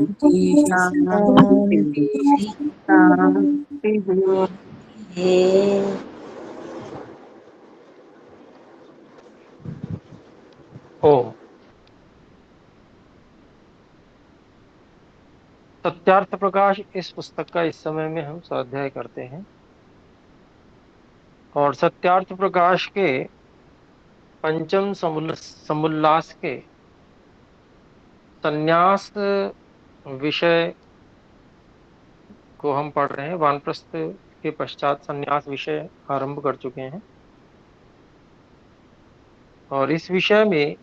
शांति शांति। ओम। सत्यार्थ प्रकाश इस पुस्तक का इस समय में हम स्वाध्याय करते हैं और सत्यार्थ प्रकाश के पंचम समुल्लास के संन्यास विषय को हम पढ़ रहे हैं। वानप्रस्थ के पश्चात संन्यास विषय आरंभ कर चुके हैं और इस विषय में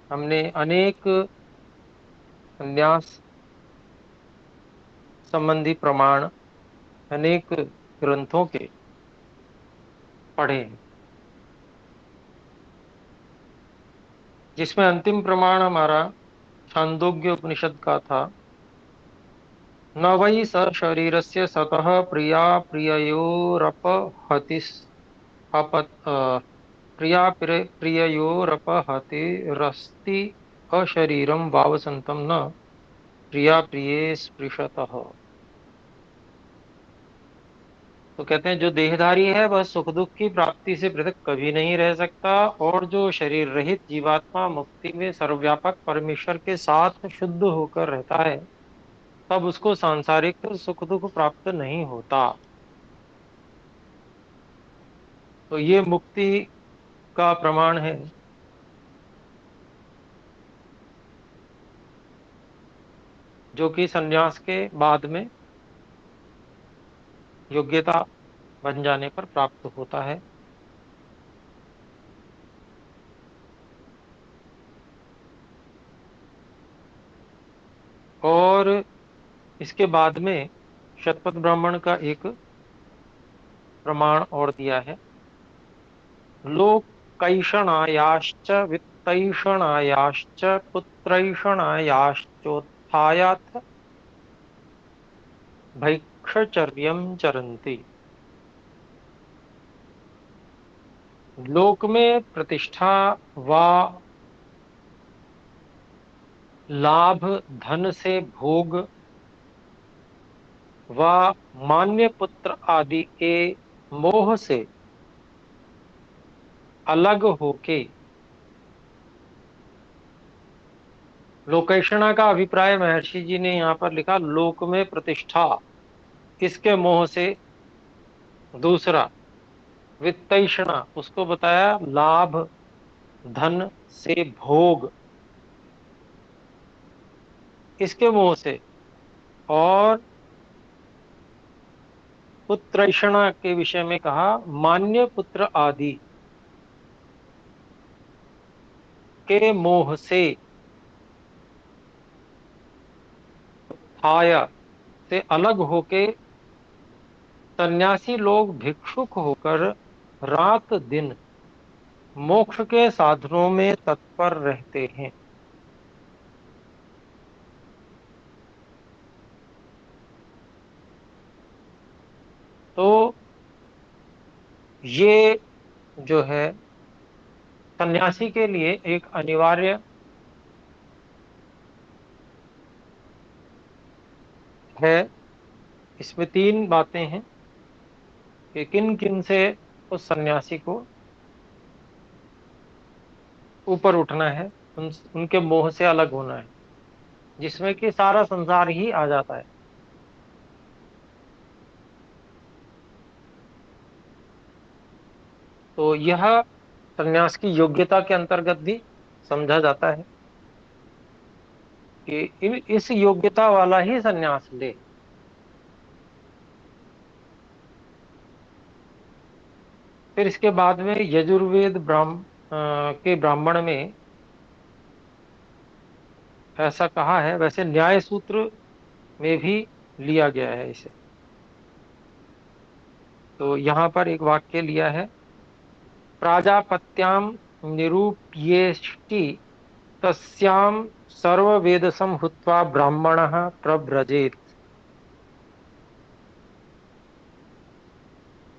हमने अनेक संन्यास संबंधी प्रमाण अनेक ग्रंथों के पढ़े हैं, जिसमें अंतिम प्रमाण हमारा छांदोग्य उपनिषद का था। न वै स शरीरस्य सतः प्रिया प्रिययोरपहति प्रिया प्रिययोरपहतिरस्ति अशरीरम वावसंतम न प्रिया प्रिये स्पृशतः। तो कहते हैं जो देहधारी है वह सुख दुख की प्राप्ति से पृथक कभी नहीं रह सकता, और जो शरीर रहित जीवात्मा मुक्ति में सर्वव्यापक परमेश्वर के साथ शुद्ध होकर रहता है तब उसको सांसारिक सुख दुख प्राप्त नहीं होता। तो ये मुक्ति का प्रमाण है, जो कि संन्यास के बाद में योग्यता बन जाने पर प्राप्त होता है। और इसके बाद में शतपथ ब्राह्मण का एक प्रमाण और दिया है। लोकैषणायाश्च वित्तैषणायाश्च पुत्रैषणायाश्चोत्थायाथ भैक्षचर्यं चरन्ति। लोक में प्रतिष्ठा व लाभ, धन से भोग व मान्य पुत्र आदि के मोह से अलग होके, लोकेशणा का अभिप्राय महर्षि जी ने यहाँ पर लिखा लोक में प्रतिष्ठा, इसके मोह से। दूसरा वित्तैषणा, उसको बताया लाभ, धन से भोग, इसके मोह से। और पुत्रैषणा के विषय में कहा मान्य पुत्र आदि के मोह से। छाया से अलग होके सन्यासी लोग भिक्षुक होकर रात दिन मोक्ष के साधनों में तत्पर रहते हैं। तो ये जो है सन्यासी के लिए एक अनिवार्य है। इसमें तीन बातें हैं कि किन किन से उस सन्यासी को ऊपर उठना है, उनके मोह से अलग होना है, जिसमें कि सारा संसार ही आ जाता है। तो यह सन्यास की योग्यता के अंतर्गत भी समझा जाता है कि इस योग्यता वाला ही सन्यास ले। फिर इसके बाद में यजुर्वेद के ब्राह्मण में ऐसा कहा है, वैसे न्याय सूत्र में भी लिया गया है इसे। तो यहाँ पर एक वाक्य लिया है, प्राजापत्याम निरूप्येष्टि तस्याम सर्ववेदसं हुत्वा ब्राह्मणः प्रव्रजेत।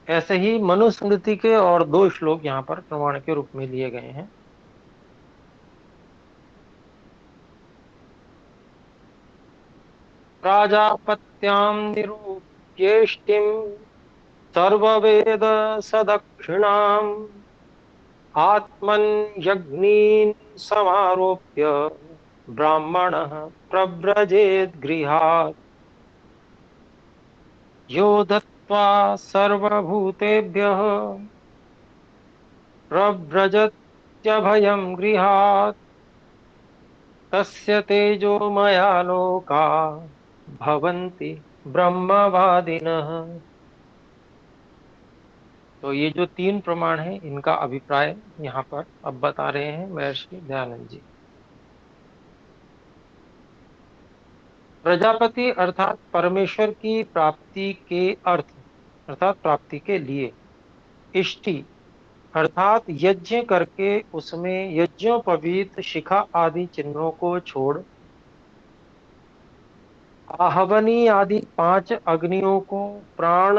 ऐसे ही मनुस्मृति के और दो श्लोक यहाँ पर प्रमाण के रूप में लिए गए हैं। प्राजापत्यां निरूप्येष्टिम् सर्ववेद सदक्षिणाम् आत्मन्यग्नीन् समारोप्य ब्राह्मणः प्रव्रजेत् गृहात् यो दत्त्वा सर्वभूतेभ्यः प्रव्रजत्यभयं गृहात् तस्य तेजोमया लोका भवन्ति ब्रह्मवादिनः। तो ये जो तीन प्रमाण हैं इनका अभिप्राय यहाँ पर अब बता रहे हैं महर्षि दयानंद जी। प्रजापति अर्थात परमेश्वर की प्राप्ति के अर्थ अर्थात प्राप्ति के लिए, इष्टि अर्थात यज्ञ करके उसमें यज्ञोपवीत शिखा आदि चिन्हों को छोड़ आहवनी आदि पांच अग्नियों को प्राण,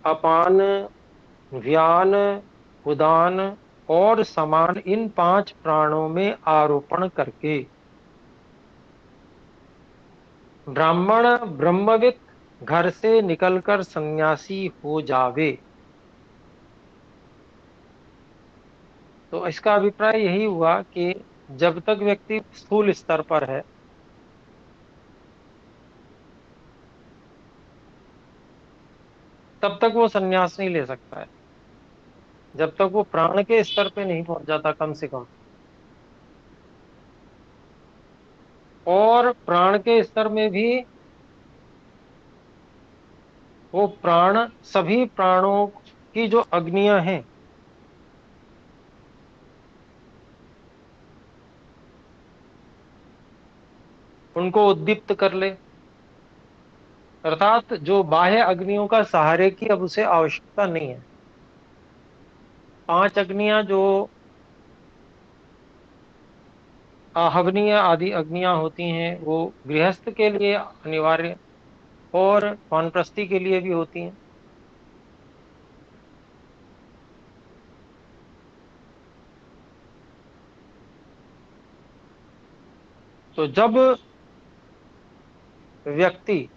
अपान, व्यान, उदान और समान इन पांच प्राणों में आरोपण करके ब्राह्मण ब्रह्मविद घर से निकलकर सन्यासी हो जावे। तो इसका अभिप्राय यही हुआ कि जब तक व्यक्ति स्थूल स्तर पर है तब तक वो सन्यास नहीं ले सकता है, जब तक वो प्राण के स्तर पे नहीं पहुंच जाता कम से कम। और प्राण के स्तर में भी वो प्राण, सभी प्राणों की जो अग्नियां हैं उनको उद्दीप्त कर ले, अर्थात जो बाह्य अग्नियों का सहारे की अब उसे आवश्यकता नहीं है। पांच अग्नियां जो आहवनीय आदि अग्नियां होती हैं वो गृहस्थ के लिए अनिवार्य और वानप्रस्थी के लिए भी होती हैं। तो जब व्यक्ति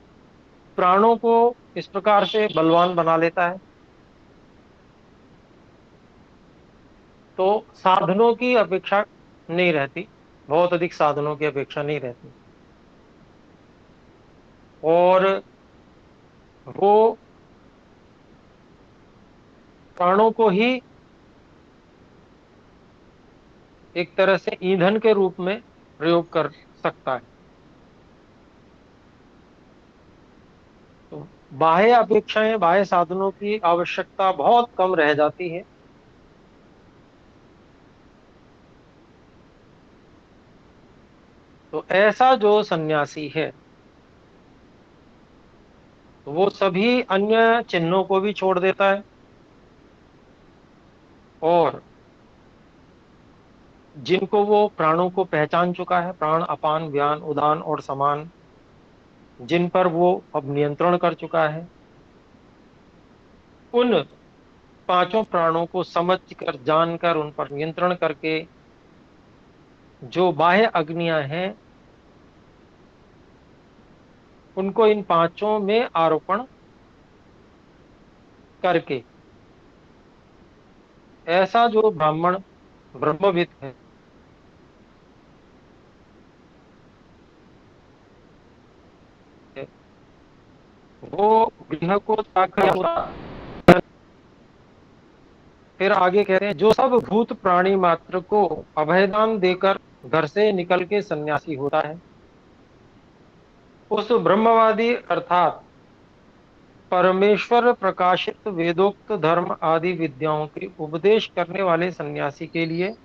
प्राणों को इस प्रकार से बलवान बना लेता है तो साधनों की अपेक्षा नहीं रहती, बहुत अधिक साधनों की अपेक्षा नहीं रहती, और वो प्राणों को ही एक तरह से ईंधन के रूप में प्रयोग कर सकता है। तो बाह्य अपेक्षाएं, बाह्य साधनों की आवश्यकता बहुत कम रह जाती है। तो ऐसा जो सन्यासी है तो वो सभी अन्य चिन्हों को भी छोड़ देता है और जिनको वो प्राणों को पहचान चुका है, प्राण, अपान, व्यान, उदान और समान, जिन पर वो अब नियंत्रण कर चुका है, उन पांचों प्राणों को समझ कर, जानकर, उन पर नियंत्रण करके जो बाह्य अग्नियां हैं उनको इन पांचों में आरोपण करके ऐसा जो ब्राह्मण ब्रह्मविद है वो गृह को त्याग कर, फिर आगे कहते हैं जो सब भूत प्राणी मात्र को अभयदान देकर घर से निकल के सन्यासी होता है, उस ब्रह्मवादी अर्थात परमेश्वर प्रकाशित वेदोक्त धर्म आदि विद्याओं के उपदेश करने वाले सन्यासी के लिए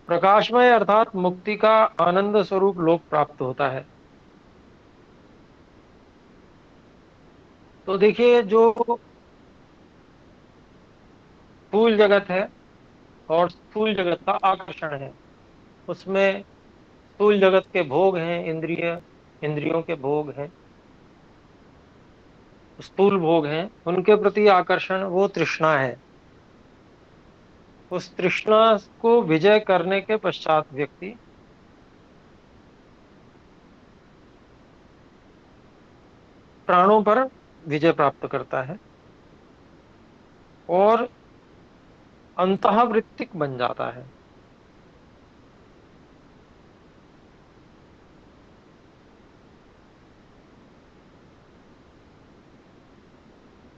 प्रकाशमय अर्थात मुक्ति का आनंद स्वरूप लोक प्राप्त होता है। तो देखिए जो स्थूल जगत है और स्थूल जगत का आकर्षण है, उसमें स्थूल जगत के भोग हैं, इंद्रियों के भोग हैं, स्थूल भोग हैं, उनके प्रति आकर्षण वो तृष्णा है। उस तृष्णा को विजय करने के पश्चात व्यक्ति प्राणों पर विजय प्राप्त करता है और अंतःवृत्तिक बन जाता है।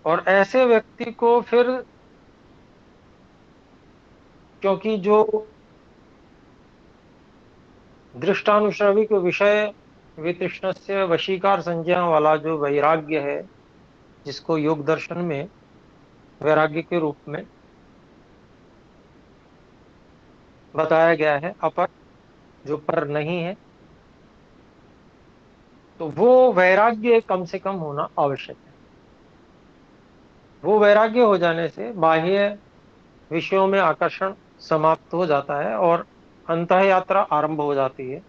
और ऐसे व्यक्ति को फिर, क्योंकि जो दृष्टानुश्रविक विषय वितृष्णस्य वशीकार संज्ञा वाला जो वैराग्य है, जिसको योग दर्शन में वैराग्य के रूप में बताया गया है, अपर, जो पर नहीं है, तो वो वैराग्य कम से कम होना आवश्यक है। वो वैराग्य हो जाने से बाह्य विषयों में आकर्षण समाप्त हो जाता है और अंतः यात्रा आरंभ हो जाती है,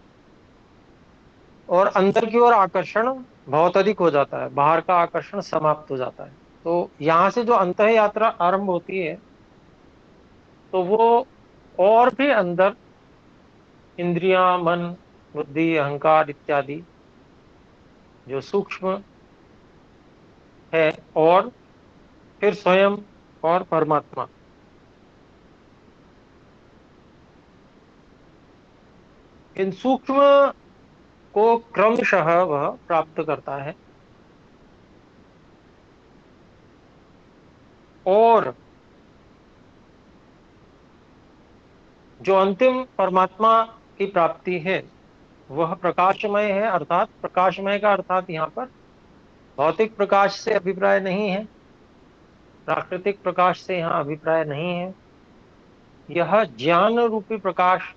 और अंदर की ओर आकर्षण बहुत अधिक हो जाता है, बाहर का आकर्षण समाप्त हो जाता है। तो यहाँ से जो अंतः यात्रा आरंभ होती है, तो वो और भी अंदर इंद्रियां, मन, बुद्धि, अहंकार इत्यादि जो सूक्ष्म है, और फिर स्वयं और परमात्मा, इन सूक्ष्म को क्रमशः वह प्राप्त करता है। और जो अंतिम परमात्मा की प्राप्ति है वह प्रकाशमय है। अर्थात प्रकाशमय का अर्थात यहाँ पर भौतिक प्रकाश से अभिप्राय नहीं है, प्राकृतिक प्रकाश से यहाँ अभिप्राय नहीं है, यह ज्ञान रूपी प्रकाश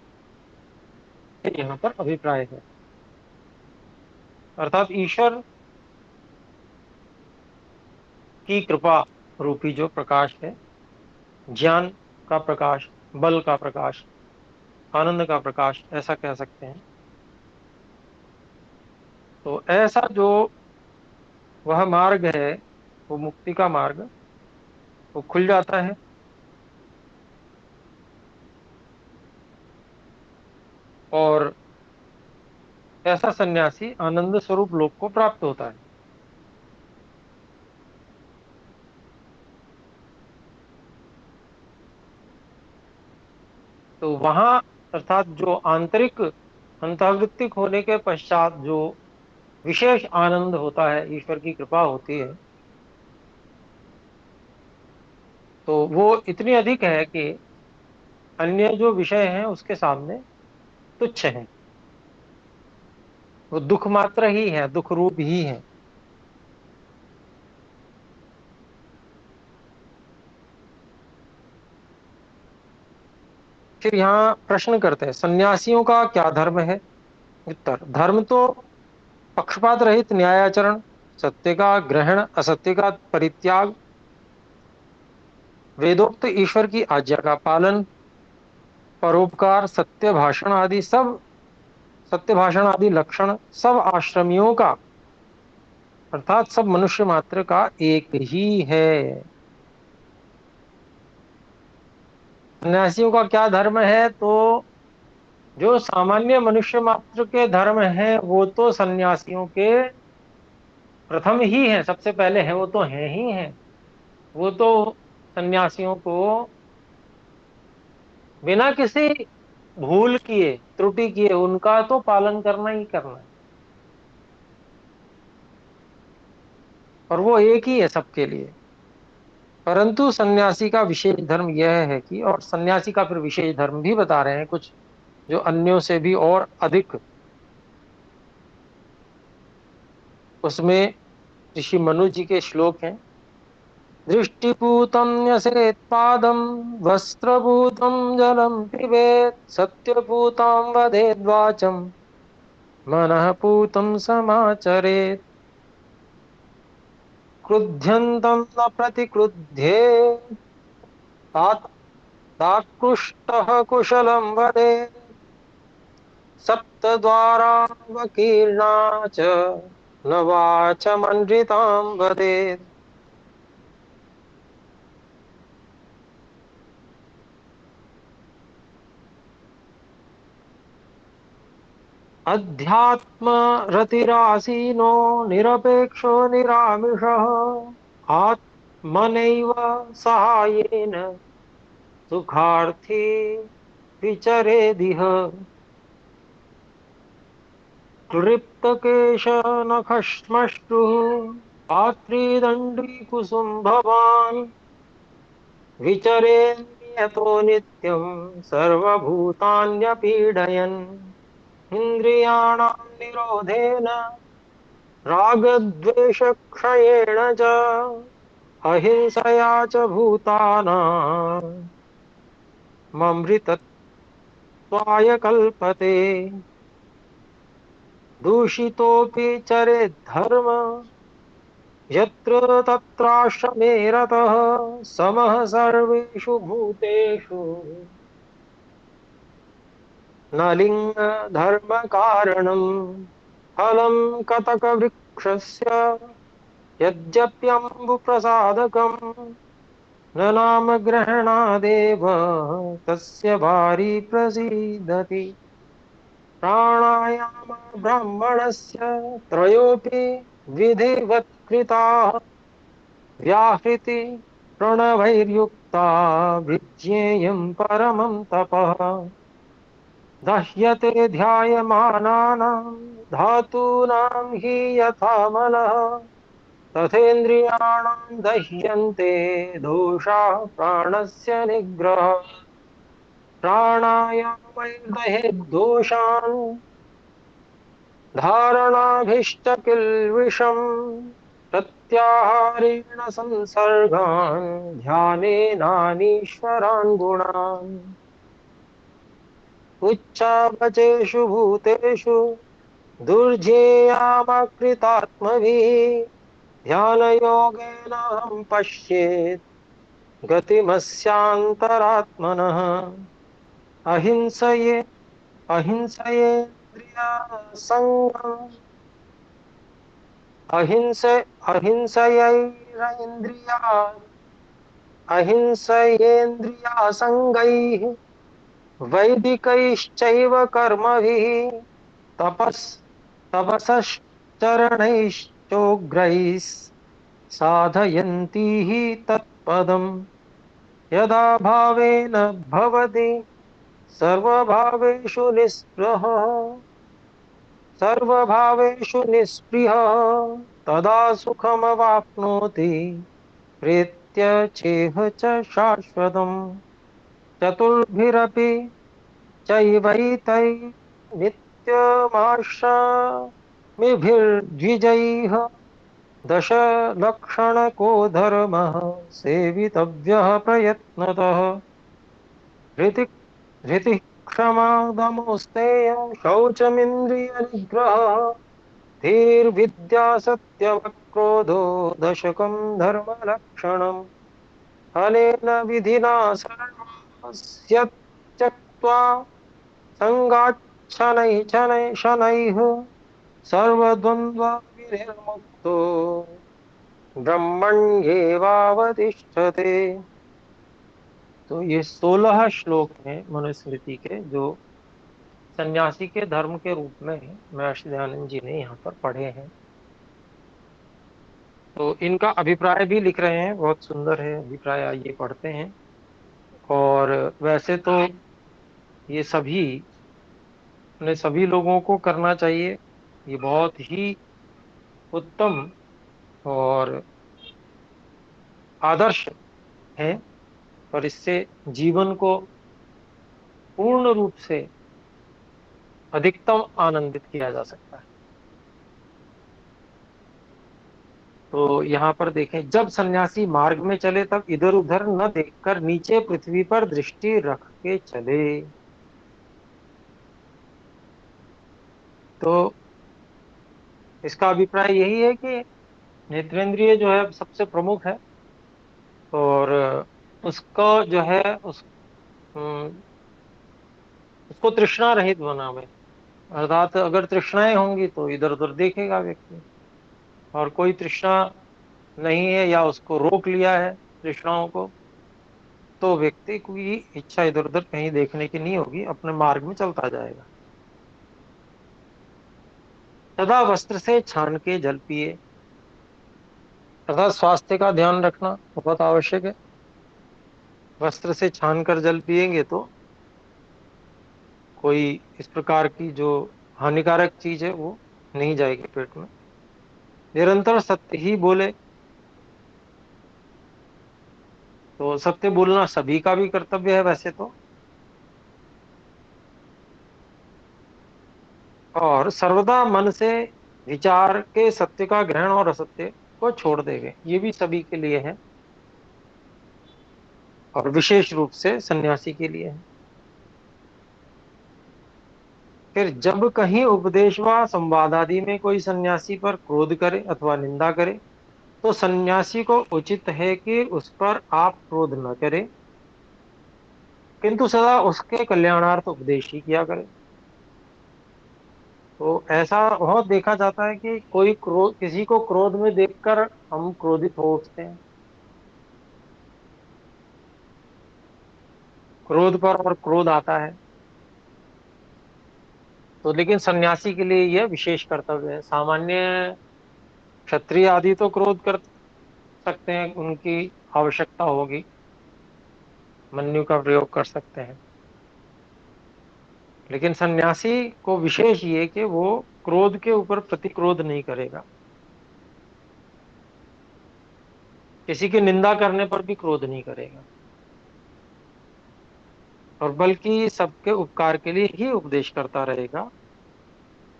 से यहाँ पर अभिप्राय है। अर्थात ईश्वर की कृपा रूपी जो प्रकाश है, ज्ञान का प्रकाश, बल का प्रकाश, आनंद का प्रकाश, ऐसा कह सकते हैं। तो ऐसा जो वह मार्ग है, वो मुक्ति का मार्ग, वो खुल जाता है, और ऐसा सन्यासी आनंद स्वरूप लोक को प्राप्त होता है। तो वहां, अर्थात जो आंतरिक अंतर्वृत्तिक होने के पश्चात जो विशेष आनंद होता है, ईश्वर की कृपा होती है, तो वो इतनी अधिक है कि अन्य जो विषय हैं उसके सामने तुच्छ है। वो दुख मात्र ही है, दुख रूप ही है। फिर यहाँ प्रश्न करते हैं, सन्यासियों का क्या धर्म है? उत्तर, धर्म तो पक्षपात रहित न्यायाचरण, सत्य का ग्रहण, असत्य का परित्याग, वेदोक्त ईश्वर की आज्ञा का पालन, परोपकार, सत्य भाषण आदि लक्षण सब आश्रमियों का, अर्थात सब मनुष्य मात्र का एक ही है। सन्यासियों का क्या धर्म है? तो जो सामान्य मनुष्य मात्र के धर्म है वो तो सन्यासियों के प्रथम ही है, सबसे पहले है, वो तो है ही है। वो तो सन्यासियों को बिना किसी भूल किए, त्रुटि किए, उनका तो पालन करना ही करना है। और वो एक ही है सबके लिए। परंतु सन्यासी का विशेष धर्म यह है कि, और सन्यासी का फिर विशेष धर्म भी बता रहे हैं कुछ जो अन्यों से भी और अधिक, उसमें ऋषि मनु जी के श्लोक हैं। दृष्टिपूतं न्यसेत् पादं, वस्त्रपूतं जलं पिबेत्, सत्यपूतं वदेद् वाचं, मनः पूतं समाचरेत्, क्रुध्यन्तं न प्रतिक्रुध्येत्, तात दाकृष्टः कुशलं वदेत्, सप्तद्वारावकीर्णा च न वाचमनृतां वदेत्। अध्यात्म रतिरासीनो निरपेक्षो निरामिषः आत्मनैव सहायेन सुखार्थी विचरेदिह क्लृप्तकेशनखश्मश्रुः पात्रीदण्डीकुसुम्भवान् विचरेन्यतो नित्यं सर्वभूतान्यपीडयन् इन्द्रियाणां निरोधेन रागद्वेषक्षयेण च अहिंसया च भूतानां ममृतत्वाय कल्पते दूषितोऽपि चरेद्धर्म यत्र तत्राश्रमे रतः समः सर्वेषु भूतेषु न लिङ्गधर्मकारणम् फलं कतकवृक्षस्य यद्यप्यम्बुप्रसादकम् न नाम ग्रहणादेव तस्य वारी प्रसीदति प्राणायाम ब्राह्मणस्य त्रयोऽपि विधिवत्कृताः व्याहृति प्रणवैर्युक्ता विज्ञेयं परमं तपः दह्यते ध्यायमानानां धातूनां हि यथा मलः तथेन्द्रियाणां दह्यन्ते दोषाः प्राणस्य निग्रह प्राणायामैर्दहेद् दोषान् धारणाभिश्च किल्बिषम् प्रत्याहारेण संसर्गान् ध्यानेनानीश्वरान् गुणान् उच्चावचेषु भूतेषु दुर्जेयामकृतात्मभिः ध्यानयोगेन हम पश्येत् गतिमस्यान्तरात्मनः अहिंसये अहिंसयेन्द्रियसंगम् अहिंस अहिंसयैरेन्द्रिया अहिंसयेन्द्रियासङ्गैः वैदिकैश्चैव कर्मभिः तपस् तपसश्चरणैश्चोग्रैः साधयन्ती हि तत्पदम् यदा भावेन भवति सर्वभावेषु निःस्पृहः तदा सुखमवाप्नोति प्रीत्य चेह च शाश्वतम् चतुर्भिरपि चैवैतैर्नित्यमाशामिभिर्द्विजैः दशलक्षणको धर्मः सेवितव्यः प्रयत्नतः धृति धृतिः क्षमा दमोस्तेयं शौचमिन्द्रियनिग्रहः धीर्विद्या सत्यमक्रोधो दशकं धर्मलक्षणम् अनेन विधिना सर्वस्य त्यक्त्वा सङ्गाच्छनैः शनैः सर्वद्वन्द्व विनिर्मुक्तो ब्रह्मण्येवावतिष्ठते। तो ये 16 श्लोक हैं मनुस्मृति के जो सन्यासी के धर्म के रूप में महर्षि दयानंद जी ने यहाँ पर पढ़े हैं। तो इनका अभिप्राय भी लिख रहे हैं, बहुत सुंदर है अभिप्राय, आइए पढ़ते हैं। और वैसे तो ये सभी लोगों को करना चाहिए, ये बहुत ही उत्तम और आदर्श है, और इससे जीवन को पूर्ण रूप से अधिकतम आनंदित किया जा सकता है। तो यहाँ पर देखें, जब सन्यासी मार्ग में चले तब इधर उधर न देखकर नीचे पृथ्वी पर दृष्टि रख के चले। तो इसका अभिप्राय यही है कि नेत्रेंद्रिय जो है सबसे प्रमुख है, और उसको जो है अम, उसको तृष्णा रहित बनावे। अर्थात अगर तृष्णाएं होंगी तो इधर उधर देखेगा व्यक्ति, और कोई तृष्णा नहीं है या उसको रोक लिया है तृष्णाओं को, तो व्यक्ति की इच्छा इधर उधर कहीं देखने की नहीं होगी, अपने मार्ग में चलता जाएगा। सदा वस्त्र से छान के जल पिए। अर्थात स्वास्थ्य का ध्यान रखना बहुत आवश्यक है। वस्त्र से छान कर जल पिएंगे तो कोई इस प्रकार की जो हानिकारक चीज है वो नहीं जाएगी पेट में। निरंतर सत्य ही बोले। तो सत्य बोलना सभी का भी कर्तव्य है वैसे तो। और सर्वदा मन से विचार के सत्य का ग्रहण और असत्य को छोड़ देंगे, ये भी सभी के लिए है और विशेष रूप से सन्यासी के लिए है। फिर जब कहीं उपदेश व संवाद आदि में कोई सन्यासी पर क्रोध करे अथवा निंदा करे, तो सन्यासी को उचित है कि उस पर आप क्रोध न करें, किंतु सदा उसके कल्याणार्थ उपदेश ही किया करें। तो ऐसा बहुत देखा जाता है कि कोई क्रोध, किसी को क्रोध में देखकर हम क्रोधित हो उठते हैं, क्रोध पर और क्रोध आता है। तो लेकिन सन्यासी के लिए यह विशेष कर्तव्य है। सामान्य क्षत्रिय आदि तो क्रोध कर सकते हैं, उनकी आवश्यकता होगी, मन्यु का प्रयोग कर सकते हैं। लेकिन सन्यासी को विशेष ये कि वो क्रोध के ऊपर प्रतिक्रोध नहीं करेगा, किसी की निंदा करने पर भी क्रोध नहीं करेगा, और बल्कि सबके उपकार के लिए ही उपदेश करता रहेगा।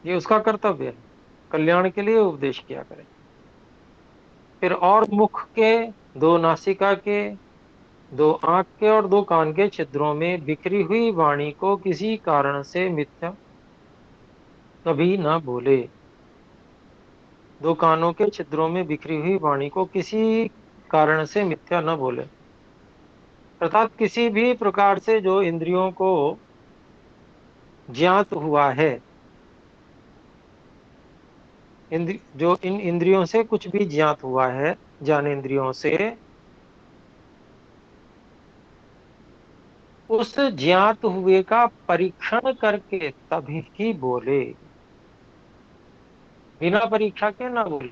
ये उसका कर्तव्य है, कल्याण के लिए उपदेश किया करे। फिर और मुख के, दो नासिका के, दो आंख के और दो कान के छिद्रों में बिखरी हुई वाणी को किसी कारण से मिथ्या कभी ना बोले। दो कानों के छिद्रों में बिखरी हुई वाणी को किसी कारण से मिथ्या न बोले। अर्थात किसी भी प्रकार से जो इंद्रियों को ज्ञात हुआ है, जो इन इंद्रियों से कुछ भी ज्ञात हुआ है, ज्ञानेंद्रियों से, उस ज्ञात हुए का परीक्षण करके तभी ही बोले। बिना परीक्षा के ना बोले।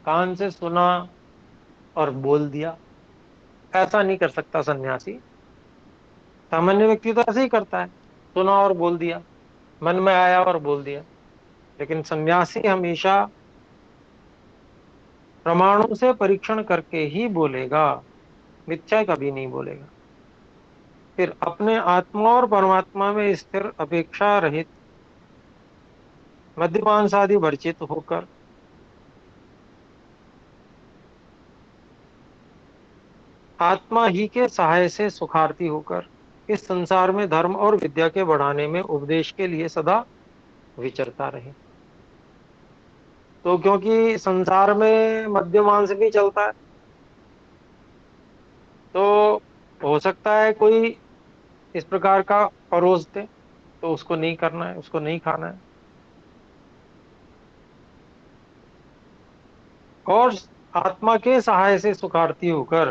कान से सुना और बोल दिया, ऐसा नहीं कर सकता सन्यासी। सामान्य व्यक्ति तो ऐसे ही करता है, सुना और बोल दिया, मन में आया और बोल दिया। लेकिन सन्यासी हमेशा प्रमाणों से परीक्षण करके ही बोलेगा, मिथ्या कभी नहीं बोलेगा। फिर अपने आत्मा और परमात्मा में स्थिर, अपेक्षा रहित, मद्यपान से आदि वर्जित होकर, आत्मा ही के सहाय से सुखार्थी होकर, इस संसार में धर्म और विद्या के बढ़ाने में उपदेश के लिए सदा विचरता रहे। तो क्योंकि संसार में मद्य मांस भी चलता है, तो हो सकता है कोई इस प्रकार का परोस दे, तो उसको नहीं करना है, उसको नहीं खाना है। और आत्मा के सहाय से सुखार्थी होकर,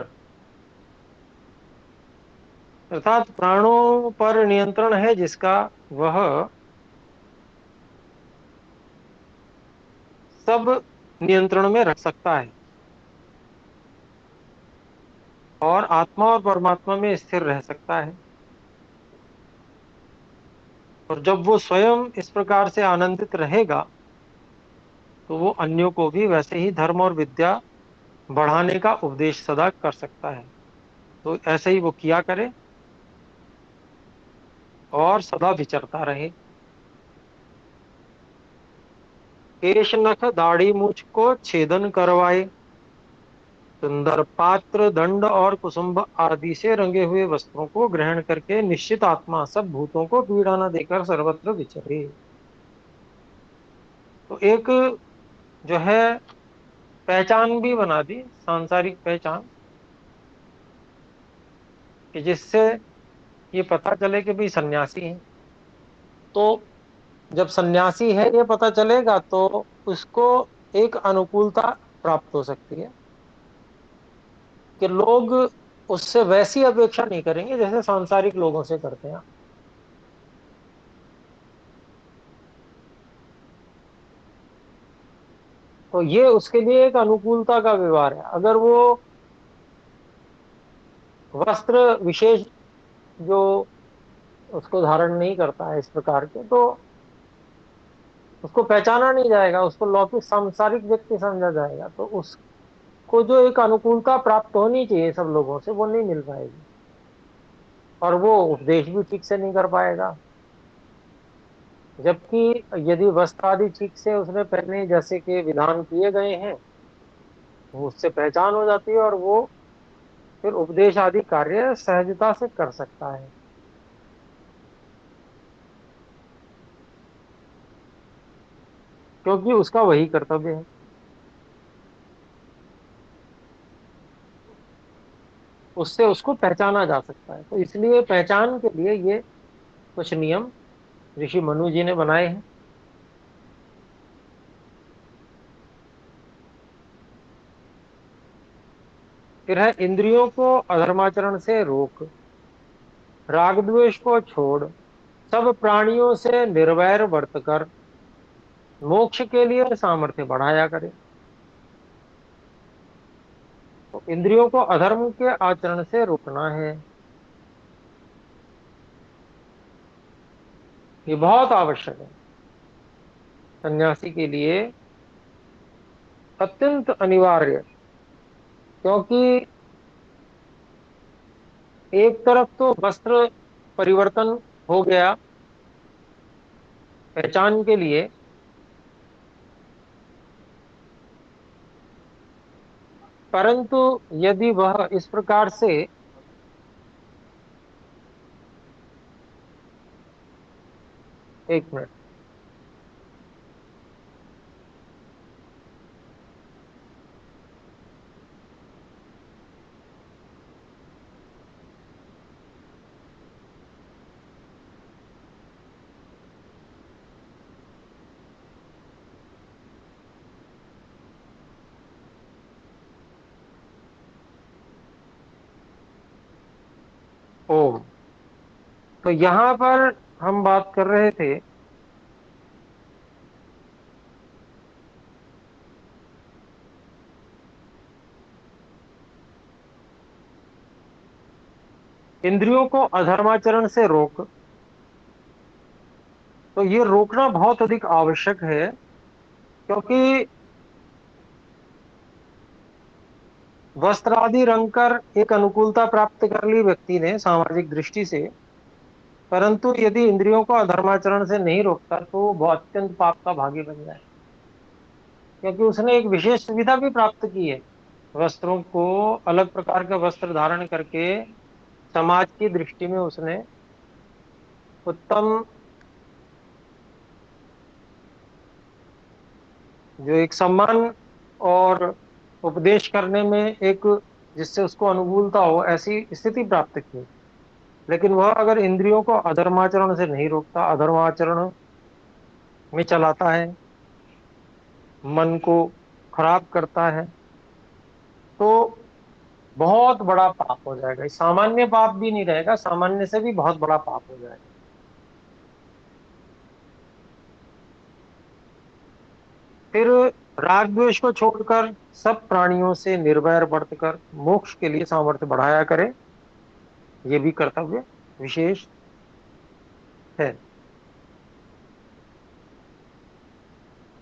अर्थात प्राणों पर नियंत्रण है जिसका, वह सब नियंत्रण में रख सकता है और आत्मा और परमात्मा में स्थिर रह सकता है। और जब वो स्वयं इस प्रकार से आनंदित रहेगा, तो वो अन्यों को भी वैसे ही धर्म और विद्या बढ़ाने का उपदेश सदा कर सकता है। तो ऐसे ही वो किया करे और सदा विचरता रहे। केश नख दाढ़ी मूछ को छेदन करवाए, सुंदर पात्र दंड और कुसुम्भ आदि से रंगे हुए वस्त्रों को ग्रहण करके निश्चित आत्मा सब भूतों को पीड़ा न देकर सर्वत्र विचरे। तो एक जो है पहचान भी बना दी, सांसारिक पहचान, कि जिससे ये पता चले कि भाई सन्यासी है। तो जब सन्यासी है ये पता चलेगा तो उसको एक अनुकूलता प्राप्त हो सकती है कि लोग उससे वैसी अपेक्षा नहीं करेंगे जैसे सांसारिक लोगों से करते हैं। तो ये उसके लिए एक अनुकूलता का व्यवहार है। अगर वो वस्त्र विशेष जो उसको धारण नहीं करता है इस प्रकार के, तो उसको पहचाना नहीं जाएगा, उसको लौकिक सांसारिक व्यक्ति समझा जाएगा, तो उसको जो एक अनुकूलता प्राप्त होनी चाहिए सब लोगों से, वो नहीं मिल पाएगी, और वो उपदेश भी ठीक से नहीं कर पाएगा। जबकि यदि वस्त्र आदि ठीक से उसने पहने जैसे कि विधान किए गए हैं, वो उससे पहचान हो जाती है, और वो फिर उपदेश आदि कार्य सहजता से कर सकता है, क्योंकि उसका वही कर्तव्य है। उससे उसको पहचाना जा सकता है, तो इसलिए पहचान के लिए ये कुछ नियम ऋषि मनु जी ने बनाए हैं। फिर है इंद्रियों को अधर्माचरण से रोक, राग द्वेष को छोड़, सब प्राणियों से निर्वैर वर्त कर, मोक्ष के लिए सामर्थ्य बढ़ाया करे। तो इंद्रियों को अधर्म के आचरण से रोकना है, ये बहुत आवश्यक है सन्यासी के लिए, अत्यंत अनिवार्य। क्योंकि एक तरफ तो वस्त्र परिवर्तन हो गया पहचान के लिए, परंतु यदि वह इस प्रकार से, एक मिनट, ओम, तो यहां पर हम बात कर रहे थे इंद्रियों को अधर्माचरण से रोक। तो ये रोकना बहुत अधिक आवश्यक है, क्योंकि वस्त्र आदि रंग कर एक अनुकूलता प्राप्त कर ली व्यक्ति ने सामाजिक दृष्टि से, परंतु यदि इंद्रियों को अधर्माचरण से नहीं रोकता तो वो अत्यंत पाप का भागी बन जाए, क्योंकि उसने एक विशेष सुविधा भी प्राप्त की है, वस्त्रों को अलग प्रकार के वस्त्र धारण करके समाज की दृष्टि में उसने उत्तम, जो एक सम्मान और उपदेश करने में एक, जिससे उसको अनुकूलता हो ऐसी स्थिति प्राप्त की। लेकिन वह अगर इंद्रियों को अधर्माचरण से नहीं रोकता, अधर्माचरण में चलाता है, मन को खराब करता है, तो बहुत बड़ा पाप हो जाएगा। ये सामान्य पाप भी नहीं रहेगा, सामान्य से भी बहुत बड़ा पाप हो जाएगा। फिर राग द्वेष को छोड़कर सब प्राणियों से निर्वैर बरतकर मोक्ष के लिए सामर्थ्य बढ़ाया करे, ये भी कर्तव्य विशेष है।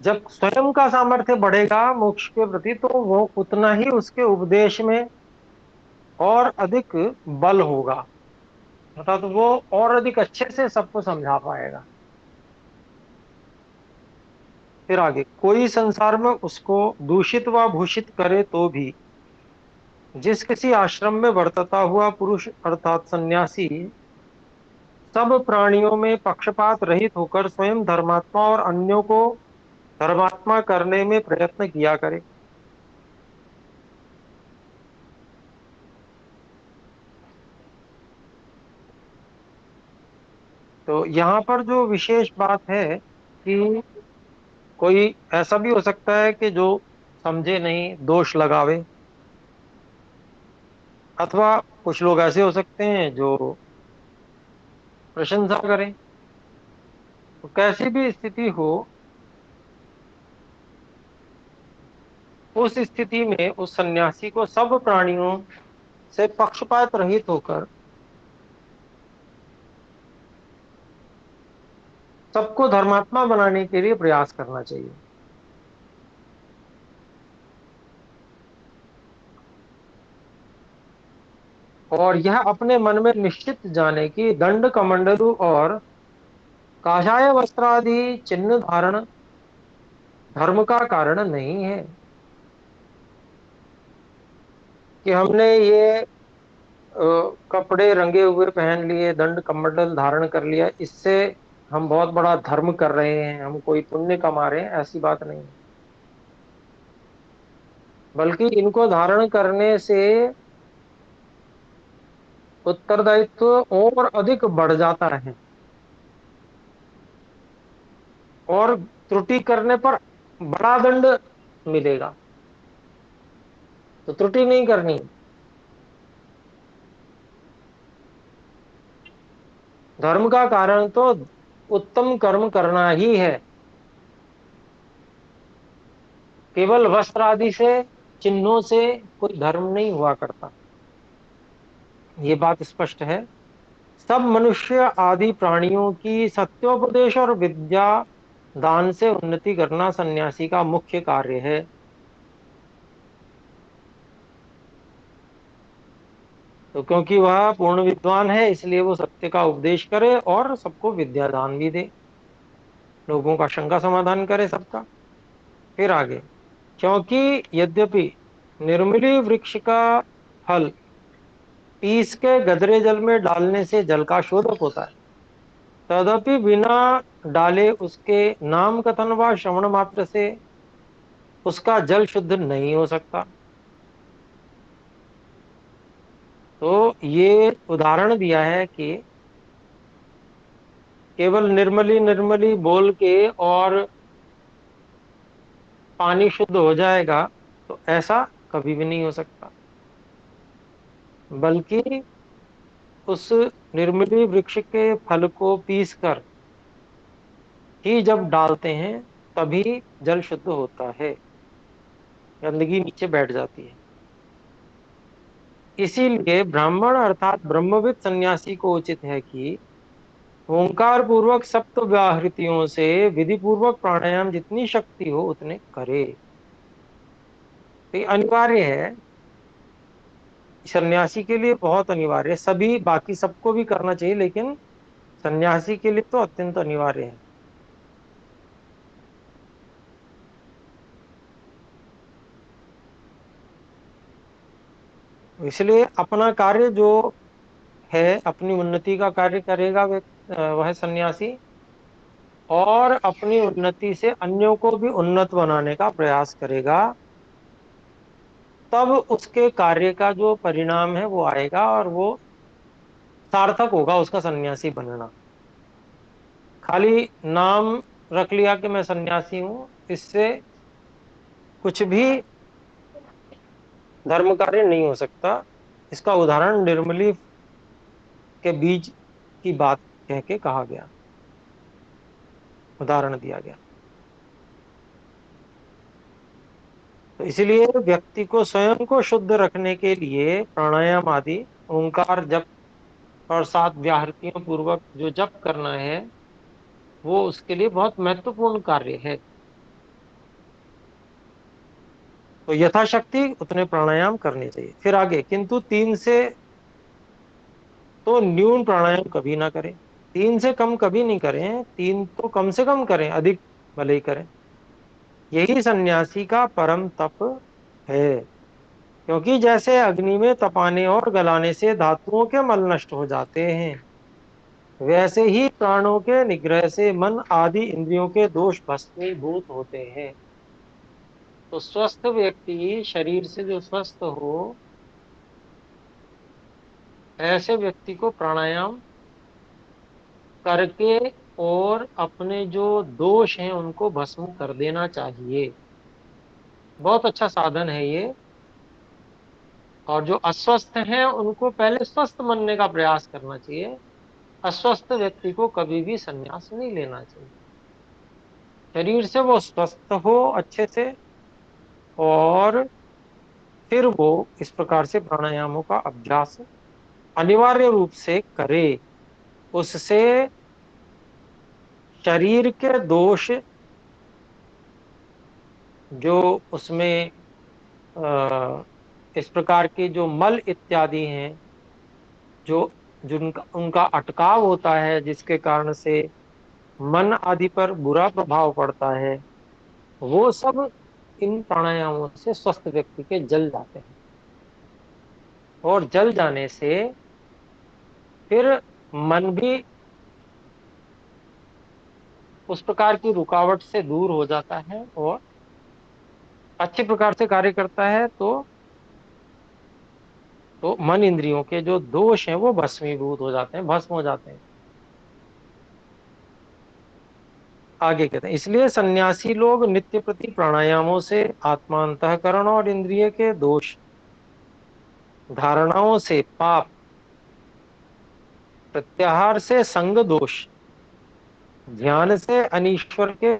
जब स्वयं का सामर्थ्य बढ़ेगा मोक्ष के प्रति, तो वो उतना ही उसके उपदेश में और अधिक बल होगा, अर्थात वो और अधिक अच्छे से सबको समझा पाएगा। फिर आगे, कोई संसार में उसको दूषित व भूषित करे तो भी, जिस किसी आश्रम में वर्तता हुआ पुरुष अर्थात सन्यासी सब प्राणियों में पक्षपात रहित होकर स्वयं धर्मात्मा और अन्यों को धर्मात्मा करने में प्रयत्न किया करे। तो यहाँ पर जो विशेष बात है कि कोई ऐसा भी हो सकता है कि जो समझे नहीं दोष लगावे, अथवा कुछ लोग ऐसे हो सकते हैं जो प्रशंसा करें। तो कैसी भी स्थिति हो, उस स्थिति में उस सन्यासी को सब प्राणियों से पक्षपात रहित होकर सबको धर्मात्मा बनाने के लिए प्रयास करना चाहिए। और यह अपने मन में निश्चित जाने कि दंड कमंडलु और काषाय वस्त्र आदि चिन्ह धारण धर्म का कारण नहीं है। कि हमने ये कपड़े रंगे हुए पहन लिए, दंड कमंडल धारण कर लिया, इससे हम बहुत बड़ा धर्म कर रहे हैं, हम कोई पुण्य कमा रहे हैं, ऐसी बात नहीं है। बल्कि इनको धारण करने से उत्तरदायित्व और अधिक बढ़ जाता है, और त्रुटि करने पर बड़ा दंड मिलेगा। तो त्रुटि नहीं करनी। धर्म का कारण तो उत्तम कर्म करना ही है। केवल वस्त्र आदि से, चिन्हों से कोई धर्म नहीं हुआ करता। ये बात स्पष्ट है। सब मनुष्य आदि प्राणियों की सत्योपदेश और विद्या दान से उन्नति करना सन्यासी का मुख्य कार्य है। तो क्योंकि वह पूर्ण विद्वान है, इसलिए वो सत्य का उपदेश करे और सबको विद्या दान भी दे, लोगों का शंका समाधान करे सबका। फिर आगे, क्योंकि यद्यपि निर्मली वृक्ष का फल पीस के गदरे जल में डालने से जल का शोधक होता है, तदपि बिना डाले उसके नाम कथन व श्रवण मात्र से उसका जल शुद्ध नहीं हो सकता। तो ये उदाहरण दिया है कि केवल निर्मली निर्मली बोल के और पानी शुद्ध हो जाएगा, तो ऐसा कभी भी नहीं हो सकता। बल्कि उस निर्मली वृक्ष के फल को पीस कर ही जब डालते हैं, तभी जल शुद्ध होता है, गंदगी नीचे बैठ जाती है। इसीलिए ब्राह्मण अर्थात ब्रह्मविद सन्यासी को उचित है कि ओंकार पूर्वक सप्त व्याहृतियों से विधि पूर्वक प्राणायाम जितनी शक्ति हो उतने करे। तो ये अनिवार्य है, सन्यासी के लिए बहुत अनिवार्य है। सभी बाकी सबको भी करना चाहिए, लेकिन सन्यासी के लिए तो अत्यंत अनिवार्य है। इसलिए अपना कार्य जो है, अपनी उन्नति का कार्य करेगा वह सन्यासी, और अपनी उन्नति से अन्यों को भी उन्नत बनाने का प्रयास करेगा। तब उसके कार्य का जो परिणाम है वो आएगा, और वो सार्थक होगा उसका सन्यासी बनना। खाली नाम रख लिया कि मैं सन्यासी हूं, इससे कुछ भी धर्म कार्य नहीं हो सकता। इसका उदाहरण निर्मली के बीज की बात कह के कहा गया, उदाहरण दिया गया। तो इसलिए व्यक्ति को स्वयं को शुद्ध रखने के लिए प्राणायाम आदि, ओंकार जप और सात व्याहृतियों पूर्वक जो जप करना है, वो उसके लिए बहुत महत्वपूर्ण कार्य है। तो यथाशक्ति उतने प्राणायाम करने चाहिए। फिर आगे, किंतु 3 से तो न्यून प्राणायाम कभी ना करें। 3 से कम कभी नहीं करें, 3 तो कम से कम करें, अधिक भले ही करें। यही सन्यासी का परम तप है। क्योंकि जैसे अग्नि में तपाने और गलाने से धातुओं के मल नष्ट हो जाते हैं, वैसे ही प्राणों के निग्रह से मन आदि इंद्रियों के दोष भस्मीभूत होते हैं। तो स्वस्थ व्यक्ति, शरीर से जो स्वस्थ हो, ऐसे व्यक्ति को प्राणायाम करके और अपने जो दोष हैं उनको भस्म कर देना चाहिए। बहुत अच्छा साधन है ये। और जो अस्वस्थ हैं उनको पहले स्वस्थ बनने का प्रयास करना चाहिए। अस्वस्थ व्यक्ति को कभी भी संन्यास नहीं लेना चाहिए। शरीर से वो स्वस्थ हो अच्छे से, और फिर वो इस प्रकार से प्राणायामों का अभ्यास अनिवार्य रूप से करे। उससे शरीर के दोष जो उसमें इस प्रकार के जो मल इत्यादि हैं, जो जिनका उनका अटकाव होता है, जिसके कारण से मन आदि पर बुरा प्रभाव पड़ता है, वो सब इन प्राणायामों से स्वस्थ व्यक्ति के जल जाते हैं। और जल जाने से फिर मन भी उस प्रकार की रुकावट से दूर हो जाता है और अच्छे प्रकार से कार्य करता है। तो मन इंद्रियों के जो दोष हैं वो भस्मीभूत हो जाते हैं, भस्म हो जाते हैं। आगे कहते हैं, इसलिए सन्यासी लोग नित्य प्रति प्राणायामों से आत्मा अंतःकरण और इंद्रिय के दोष, धारणाओं से पाप, प्रत्याहार से संग दोष, ध्यान से अनीश्वर के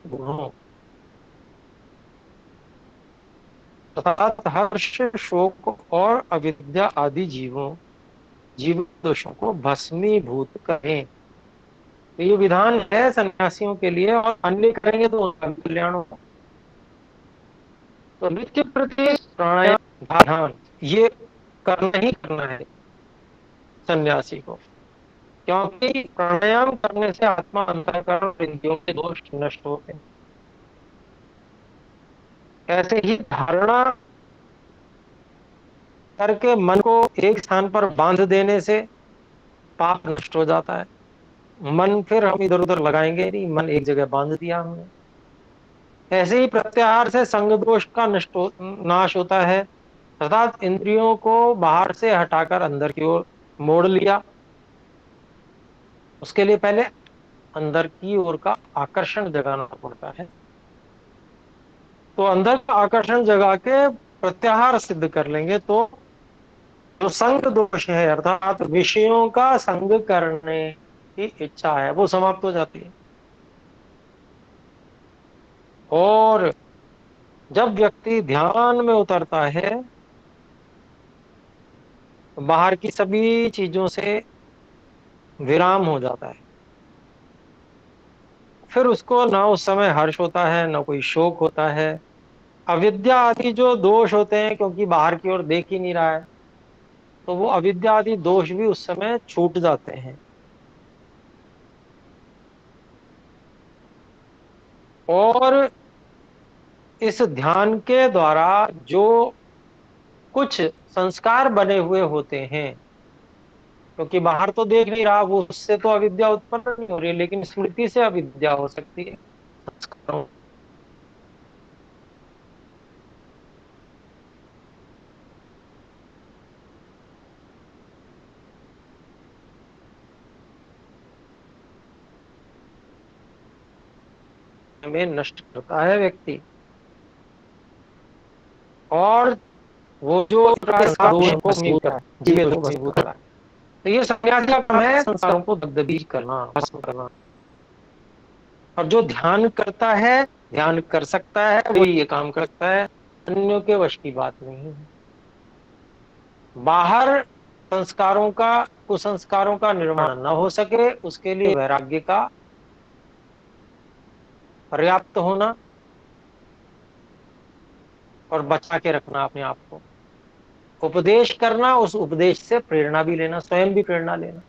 गुणों तथा हर्ष, शोक और अविद्या आदि जीव दोषों को भस्मीभूत करें। तो ये विधान है सन्यासियों के लिए, और अन्य करेंगे तो उनका भी कल्याण होगा। तो नित्य प्रति प्राणायाम ध्यान ये करना ही करना है सन्यासी को, क्योंकि प्राणायाम करने से आत्मा, अंतःकरण और इंद्रियों के दोष नष्ट होते हैं। ऐसे ही धारणा करके मन को एक स्थान पर बांध देने से पाप नष्ट हो जाता है। मन फिर हम इधर उधर लगाएंगे नहीं, मन एक जगह बांध दिया हमने। ऐसे ही प्रत्याहार से संग दोष का नाश होता है, अर्थात इंद्रियों को बाहर से हटाकर अंदर की ओर मोड़ लिया। उसके लिए पहले अंदर की ओर का आकर्षण जगाना पड़ता है। तो अंदर का आकर्षण जगा के प्रत्याहार सिद्ध कर लेंगे तो जो संग दोष है, अर्थात विषयों का संग करने की इच्छा है, वो समाप्त हो जाती है। और जब व्यक्ति ध्यान में उतरता है तो बाहर की सभी चीजों से विराम हो जाता है। फिर उसको ना उस समय हर्ष होता है, ना कोई शोक होता है। अविद्या आदि जो दोष होते हैं, क्योंकि बाहर की ओर देख ही नहीं रहा है, तो वो अविद्या आदि दोष भी उस समय छूट जाते हैं। और इस ध्यान के द्वारा जो कुछ संस्कार बने हुए होते हैं, क्योंकि बाहर तो देख नहीं रहा, वो उससे तो अविद्या उत्पन्न नहीं हो रही, लेकिन स्मृति से अविद्या हो सकती है संस्कारों में नष्ट करता है व्यक्ति। और वो जो दोष को भस्मीभूत करता है, जीवे दोष को भस्मीभूत करता है। तो ये सन्यासी का काम है, संस्कारों को दग्धबीज करना, भस्म करना। और जो ध्यान करता है, ध्यान कर सकता है, वही ये काम कर सकता है, अन्यों के वश की बात नहीं है। बाहर संस्कारों का, कुसंस्कारों का निर्माण न हो सके, उसके लिए वैराग्य का पर्याप्त होना और बचा के रखना अपने आप को, उपदेश करना, उस उपदेश से प्रेरणा भी लेना, स्वयं भी प्रेरणा लेना।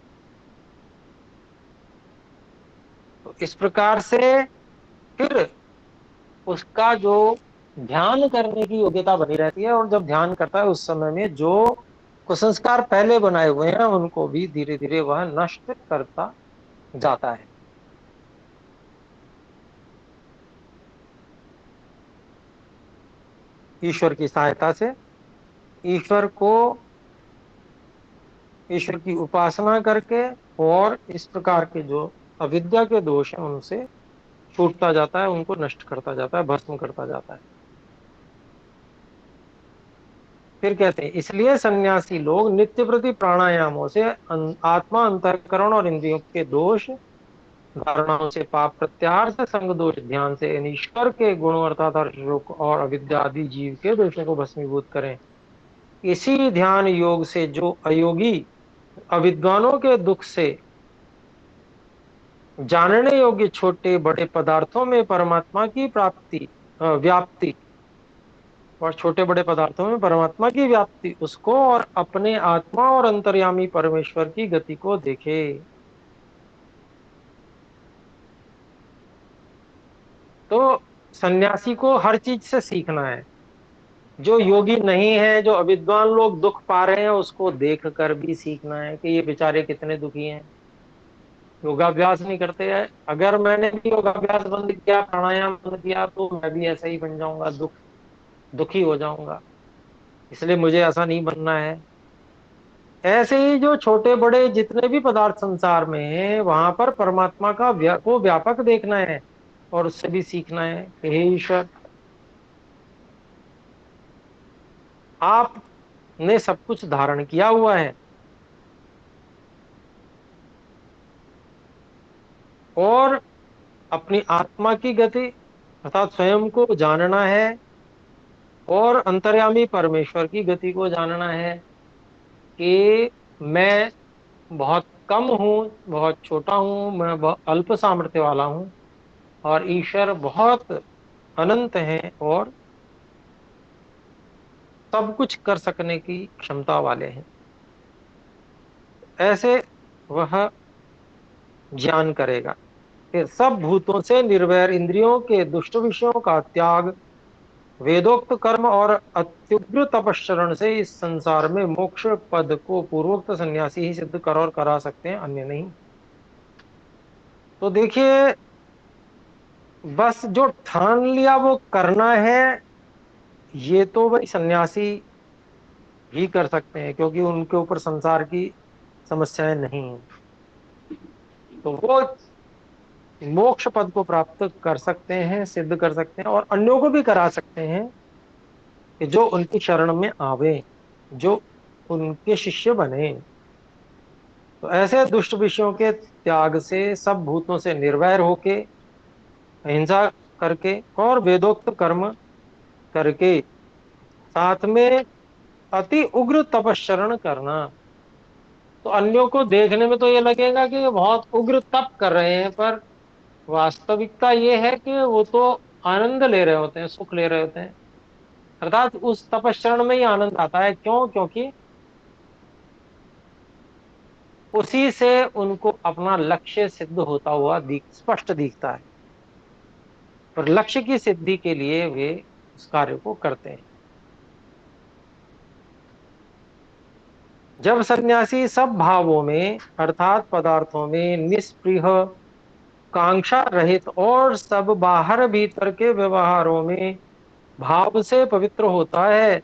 तो इस प्रकार से फिर उसका जो ध्यान करने की योग्यता बनी रहती है। और जब ध्यान करता है उस समय में जो कुसंस्कार पहले बनाए हुए हैं, उनको भी धीरे धीरे वह नष्ट करता जाता है। ईश्वर की सहायता से, ईश्वर को, ईश्वर की उपासना करके, और इस प्रकार के जो अविद्या के दोष हैं उनसे छूटता जाता है, उनको नष्ट करता जाता है, भस्म करता जाता है। फिर कहते हैं, इसलिए सन्यासी लोग नित्य प्रति प्राणायामों से आत्मा, अंतःकरण और इंद्रियों के दोष, धारणाओं से, पाप प्रत्याहार से, संग दोष ध्यान से इन ईश्वर के गुणों अर्थात हर्ष शोक और अविद्या आदि जीव के दोषों को भस्मीभूत करें। इसी ध्यान योग से जो अयोगी अविद्वानों के दुख से जानने योग्य छोटे बड़े पदार्थों में परमात्मा की व्याप्ति और छोटे बड़े पदार्थों में परमात्मा की व्याप्ति उसको और अपने आत्मा और अंतर्यामी परमेश्वर की गति को देखे। तो सन्यासी को हर चीज से सीखना है। जो योगी नहीं है, जो अविद्वान लोग दुख पा रहे हैं, उसको देख कर भी सीखना है कि ये बेचारे कितने दुखी हैं, योगाभ्यास नहीं करते हैं। अगर मैंने भी योगाभ्यास बंद किया, प्राणायाम बंद किया, तो मैं भी ऐसा ही बन जाऊंगा, दुखी हो जाऊंगा। इसलिए मुझे ऐसा नहीं बनना है। ऐसे ही जो छोटे बड़े जितने भी पदार्थ संसार में हैं, वहां पर परमात्मा को व्यापक देखना है और उससे भी सीखना है कि हे ईश्वर, आपने सब कुछ धारण किया हुआ है और अपनी आत्मा की गति अर्थात स्वयं को जानना है और अंतर्यामी परमेश्वर की गति को जानना है कि मैं बहुत कम हूँ, बहुत छोटा हूँ, मैं बहुत अल्प सामर्थ्य वाला हूँ और ईश्वर बहुत अनंत है और सब कुछ कर सकने की क्षमता वाले हैं। ऐसे वह ज्ञान करेगा। फिर सब भूतों से निर्वैर, इंद्रियों के दुष्ट विषयों का त्याग, वेदोक्त कर्म और अत्युग्र तपश्चरण से इस संसार में मोक्ष पद को पूर्वोक्त सन्यासी ही सिद्ध कर और करा सकते हैं, अन्य नहीं। तो देखिए, बस जो ठान लिया वो करना है, ये तो भाई सन्यासी ही कर सकते हैं, क्योंकि उनके ऊपर संसार की समस्याएं नहीं है। तो वो मोक्ष पद को प्राप्त कर सकते हैं, सिद्ध कर सकते हैं और अन्यों को भी करा सकते हैं कि जो उनकी शरण में आवे, जो उनके शिष्य बने। तो ऐसे दुष्ट विषयों के त्याग से, सब भूतों से निर्वैर होके, अहिंसा करके और वेदोक्त कर्म करके, साथ में अति उग्र तपश्चरण करना। तो अन्यों को देखने में तो ये लगेगा कि ये बहुत उग्र तप कर रहे हैं, पर वास्तविकता ये है कि वो तो आनंद ले रहे होते हैं, सुख ले रहे होते हैं। अर्थात उस तपश्चरण में ही आनंद आता है। क्यों? क्योंकि उसी से उनको अपना लक्ष्य सिद्ध होता हुआ स्पष्ट दिखता है और लक्ष्य की सिद्धि के लिए वे उस कार्य को करते हैं। जब सन्यासी सब भावों में अर्थात पदार्थों में निष्प्रिय, कांक्षा रहित और सब बाहर भीतर के व्यवहारों में भाव से पवित्र होता है,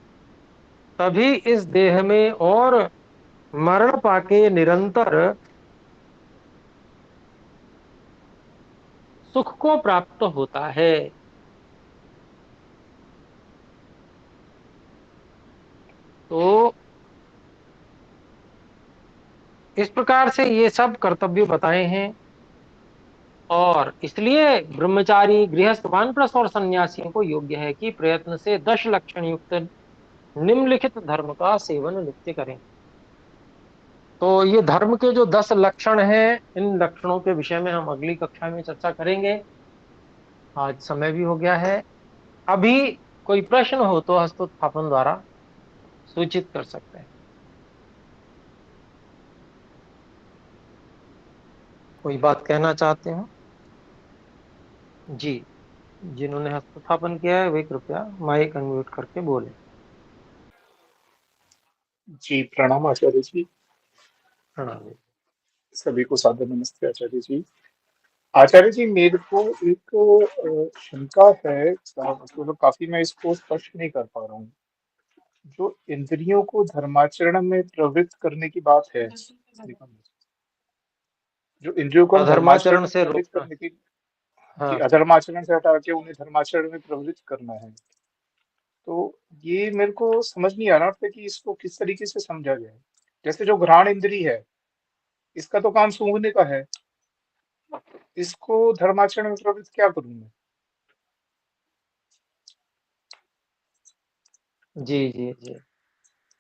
तभी इस देह में और मरण पाके निरंतर सुख को प्राप्त होता है। तो इस प्रकार से ये सब कर्तव्य बताए हैं और इसलिए ब्रह्मचारी, गृहस्थ, वानप्रस्थ और सन्यासियों को योग्य है कि प्रयत्न से 10 लक्षण युक्त निम्नलिखित धर्म का सेवन नित्य करें। तो ये धर्म के जो 10 लक्षण हैं, इन लक्षणों के विषय में हम अगली कक्षा में चर्चा करेंगे। आज समय भी हो गया है। अभी कोई प्रश्न हो तो हस्तोत्थापन द्वारा सूचित कर सकते हैं। कोई बात कहना चाहते हो? जी, जिन्होंने हस्तस्थापन किया है वे कृपया माइक अनम्यूट करके बोले। जी प्रणाम आचार्य जी। प्रणाम। सभी को सादर नमस्ते आचार्य जी। आचार्य जी, मेरे को एक शंका है, मतलब काफी मैं इसको स्पष्ट नहीं कर पा रहा हूँ। जो इंद्रियों को धर्माचरण में प्रवृत्त करने की बात है, जो इंद्रियों को हम धर्माचरण अधर्माचरण में से प्रवृत्त रोकना। करने की, जी हाँ। अधर्माचरण से हटा के उन्हें धर्माचरण में प्रवृत्त करना है, तो ये मेरे को समझ नहीं आ रहा था कि इसको किस तरीके से समझा जाए। जैसे जो घ्राण इंद्री है, इसका तो काम सूंघने का है, इसको धर्माचरण में प्रवृत्त क्या करूं मैं? जी जी जी,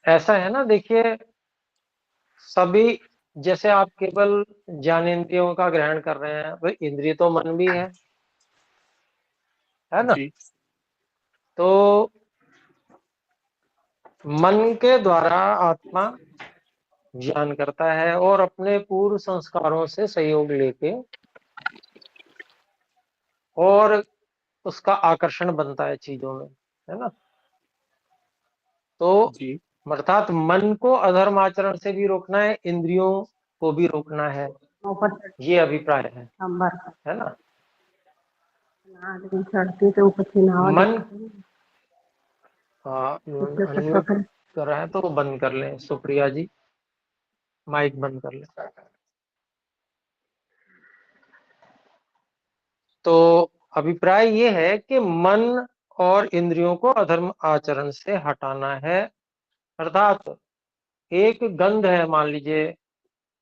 ऐसा है ना, देखिए, सभी, जैसे आप केवल ज्ञानेंद्रियों का ग्रहण कर रहे हैं, भाई इंद्रिय तो मन भी है ना। जी तो मन के द्वारा आत्मा ज्ञान करता है और अपने पूर्व संस्कारों से सहयोग लेके, और उसका आकर्षण बनता है चीजों में, है ना। तो जी अर्थात मन को अधर्म आचरण से भी रोकना है, इंद्रियों को भी रोकना है, ऊपर ये अभिप्राय नंबर है ना। आदमी चढ़ती तो ऊपर चुनाव मन, दिखा देंगे। हाँ, इससे तो अनम्यूट पकड़ कर रहा है तो वो बंद कर लें, सुप्रिया जी, माइक बंद कर लें। तो अभिप्राय ये है कि मन और इंद्रियों को अधर्म आचरण से हटाना है। अर्थात एक गंध है, मान लीजिए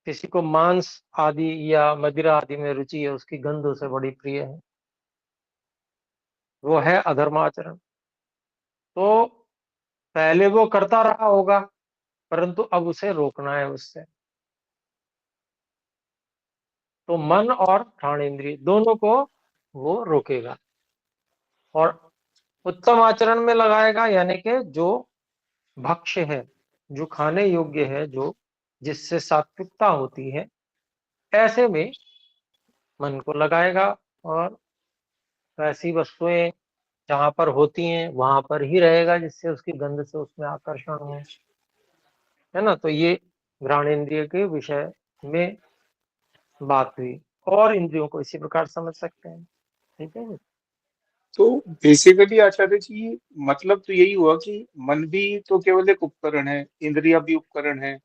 किसी को मांस आदि या मदिरा आदि में रुचि है, उसकी गंध उसे बड़ी प्रिय है, वो है अधर्माचरण। तो पहले वो करता रहा होगा, परंतु अब उसे रोकना है उससे। तो मन और प्राणेंद्रिय दोनों को वो रोकेगा और उत्तम आचरण में लगाएगा, यानी कि जो भक्ष्य है, जो खाने योग्य है, जो जिससे सात्विकता होती है, ऐसे में मन को लगाएगा। और ऐसी वस्तुएं जहां पर होती हैं वहां पर ही रहेगा, जिससे उसकी गंध से उसमें आकर्षण हो, है ना। तो ये घ्राणेन्द्रिय के विषय में बात हुई, और इंद्रियों को इसी प्रकार समझ सकते हैं। ठीक है जी। तो बेसिकली आचार्य जी, मतलब तो यही हुआ कि मन भी तो केवल एक उपकरण है, इंद्रियां भी उपकरण है।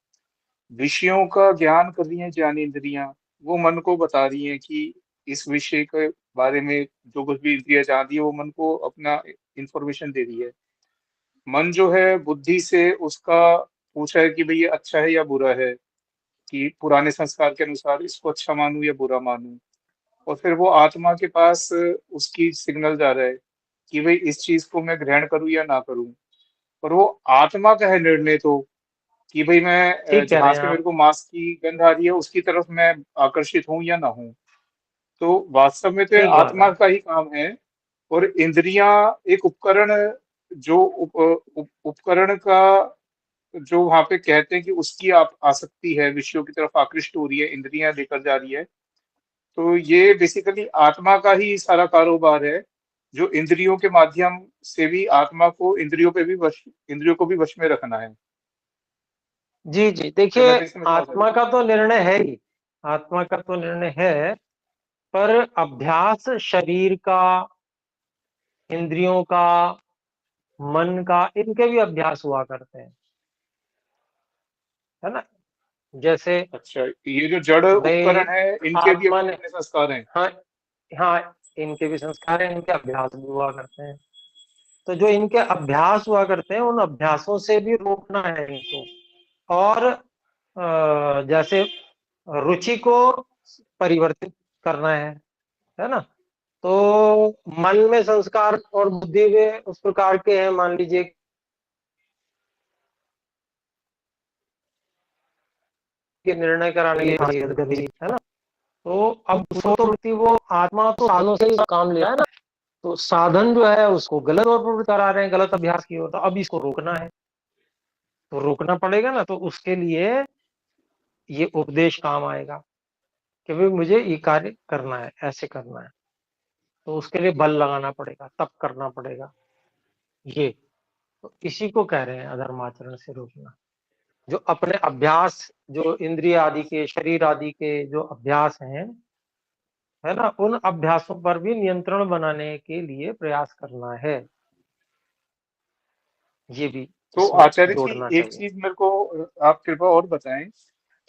विषयों का ज्ञान कर रही हैं ज्ञानेंद्रियां, वो मन को बता रही हैं कि इस विषय के बारे में जो कुछ भी इंद्रियां जान रही है वो मन को अपना इंफॉर्मेशन दे रही है। मन जो है बुद्धि से उसका पूछा है कि भाई ये अच्छा है या बुरा है, कि पुराने संस्कार के अनुसार इसको अच्छा मानूं या बुरा मानूं। और फिर वो आत्मा के पास उसकी सिग्नल जा रहा है कि भाई इस चीज को मैं ग्रहण करूं या ना करूं। और वो आत्मा का है निर्णय तो, कि भाई मैं ठीक कह जहां रहे हैं से मेरे आप। को मांस की गंध आ रही है उसकी तरफ मैं आकर्षित हूं या ना हूं। तो वास्तव में तो ये ठीक बात आत्मा है। का ही काम है। और इंद्रियां एक उपकरण, जो उपकरण का, जो वहां पे कहते हैं कि उसकी आप आसक्ति है, विषयों की तरफ आकृष्ट हो रही है, इंद्रियां लेकर जा रही है। तो ये बेसिकली आत्मा का ही सारा कारोबार है, जो इंद्रियों के माध्यम से भी आत्मा को इंद्रियों को भी वश में रखना है। जी जी, क्या मैं देखिए, सही समझ रहा हूँ आचार्य आत्मा जी? का तो निर्णय है ही, आत्मा का तो निर्णय है, पर अभ्यास शरीर का, इंद्रियों का, मन का, इनके भी अभ्यास हुआ करते हैं, है ना। जैसे अच्छा, ये जो जड़ भाई उपकरण है इनके भी आत्मा अपने ने, अपने संस्कार हैं। हाँ, हाँ, इनके भी संस्कार हैं, इनके अभ्यास भी हुआ करते हैं। तो जो इनके अभ्यास हुआ करते हैं, उन अभ्यासों से भी रोकना है इनको। और जैसे रुचि को परिवर्तित करना है ना। तो मन में संस्कार और बुद्धि में उस प्रकार के हैं, मान लीजिए कि निर्णय कराने के लिए गति, है ना। तो अब उसको तो वृत्ति, वो आत्मा तो साधनों से ही काम ले रहा है ना। तो साधन जो है उसको गलत और प्रवृत्त करा रहे हैं, गलत अभ्यास की ओर। तो अब इसको रोकना है, तो रोकना पड़ेगा ना। तो उसके लिए ये उपदेश काम आएगा कि भाई मुझे ये कार्य करना है, ऐसे करना है। तो उसके लिए बल लगाना पड़ेगा, तप करना पड़ेगा। ये तो इसी को कह रहे हैं अधर्माचरण से रोकना। जो अपने अभ्यास, जो इंद्रिय आदि के, शरीर आदि के जो अभ्यास हैं, है ना, उन अभ्यासों पर भी नियंत्रण बनाने के लिए प्रयास करना है। ये भी तो इसमें आचार्य जी, जोड़ना एक चाहिए। चीज मेरे को आप कृपा और बताएं।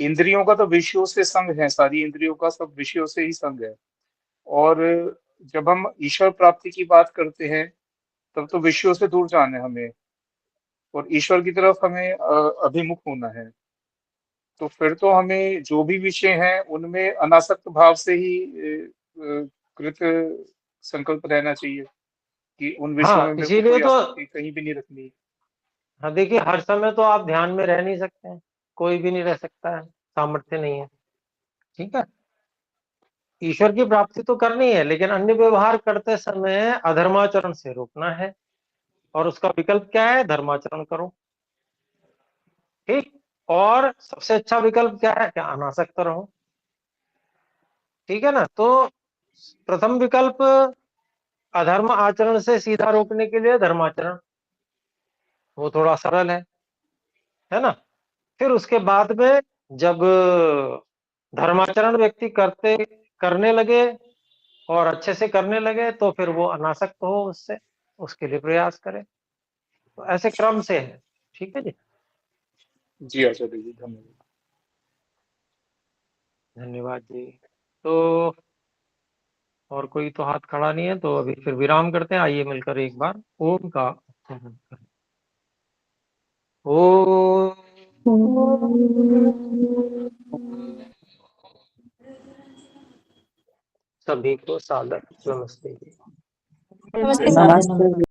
इंद्रियों का तो विषयों से संग है, सारी इंद्रियों का सब विषयों से ही संग है। और जब हम ईश्वर प्राप्ति की बात करते हैं तब तो विषयों से दूर जाना है हमें, और ईश्वर की तरफ हमें अभिमुख होना है। तो फिर तो हमें जो भी विषय हैं उनमें अनासक्त भाव से ही कृत संकल्प रहना चाहिए कि उन विषयों में हाँ, मेरे को इसीलिए कोई तो आसक्ति कहीं भी नहीं रखनी। हाँ, देखिए हर समय तो आप ध्यान में रह नहीं सकते हैं, कोई भी नहीं रह सकता है, सामर्थ्य नहीं है। ठीक है, ईश्वर की प्राप्ति तो करनी है, लेकिन अन्य व्यवहार करते समय अधर्माचरण से रोकना है, और उसका विकल्प क्या है? धर्माचरण करो। ठीक, और सबसे अच्छा विकल्प क्या है? क्या अनासक्त रहो। ठीक है ना? तो प्रथम विकल्प अधर्म आचरण से सीधा रोकने के लिए धर्माचरण, वो थोड़ा सरल है ना? फिर उसके बाद में जब धर्माचरण व्यक्ति करने लगे और अच्छे से करने लगे, तो फिर वो अनासक्त हो उससे, उसके लिए प्रयास करे। तो ऐसे क्रम से है। ठीक है जी, जी आचार्य जी, धन्यवाद। धन्यवाद जी। तो और कोई तो हाथ खड़ा नहीं है, तो अभी फिर विराम करते हैं। आइए मिलकर एक बार ओम का उच्चारण करें। ओम। सभी को सादर नमस्ते जी। नमस्ते साधु नमस्ते। नमस्ते।